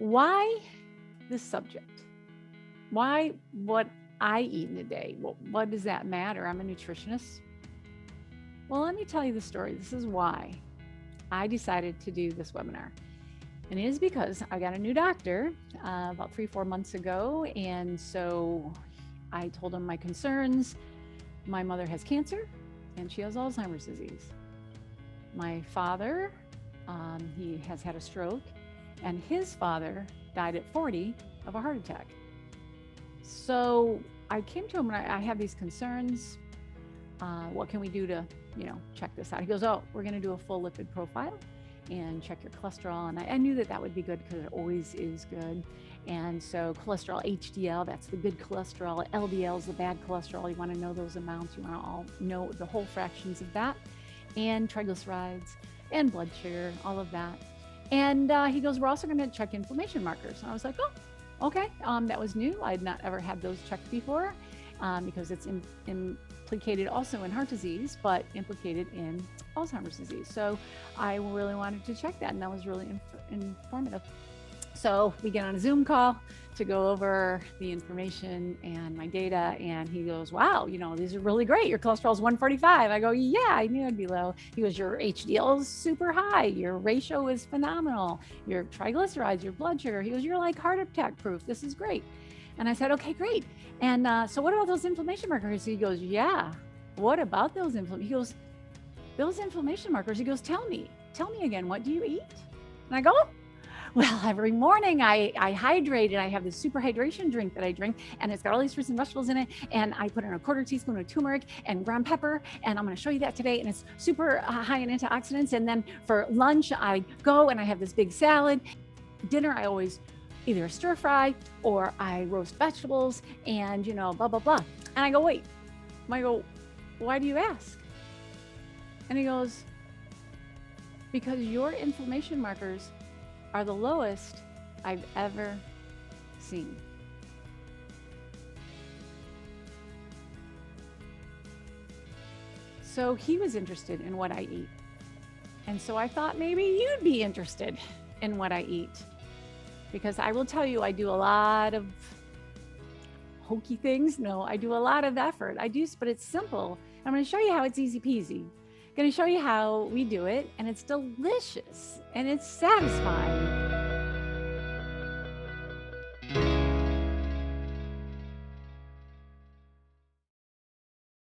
Why this subject? Why what I eat in a day? What does that matter? I'm a nutritionist. Well, let me tell you the story. This is why I decided to do this webinar. And it is because I got a new doctor about 3-4 months ago. And so I told him my concerns. My mother has cancer and she has Alzheimer's disease. My father, he has had a stroke, and his father died at 40 of a heart attack. So I came to him and I have these concerns. What can we do to, check this out? He goes, oh, we're going to do a full lipid profile and check your cholesterol. And I knew that would be good because it always is good. And so cholesterol, HDL, that's the good cholesterol. LDL is the bad cholesterol. You want to know those amounts. You want to all know the whole fractions of that, and triglycerides and blood sugar, all of that. And he goes, we're also going to check inflammation markers. And I was like, oh, okay. That was new. I had not ever had those checked before because it's implicated also in heart disease, but implicated in Alzheimer's disease. So I really wanted to check that, and that was really informative. So we get on a Zoom call to go over the information and my data, and he goes, wow, these are really great. Your cholesterol is 145. I go, yeah, I knew it'd be low. He goes, your HDL is super high. Your ratio is phenomenal. Your triglycerides, your blood sugar. He goes, you're like heart attack proof. This is great. And I said, okay, great. And so what about those inflammation markers? He goes, yeah, what about those inflammation? He goes, those inflammation markers. He goes, tell me again, what do you eat? And I go, well, every morning I hydrate, and I have this super hydration drink that I drink, and it's got all these fruits and vegetables in it. And I put in a 1/4 teaspoon of turmeric and ground pepper. And I'm going to show you that today. And it's super high in antioxidants. And then for lunch, I go and I have this big salad. Dinner, I always either stir fry or I roast vegetables and, blah, blah, blah. And I go, wait, why do you ask? And he goes, because your inflammation markers are the lowest I've ever seen. So he was interested in what I eat. And so I thought maybe you'd be interested in what I eat. Because I will tell you, I do a lot of hokey things. No, I do a lot of effort. But it's simple. I'm going to show you how it's easy peasy. Going to show you how we do it, and it's delicious and it's satisfying.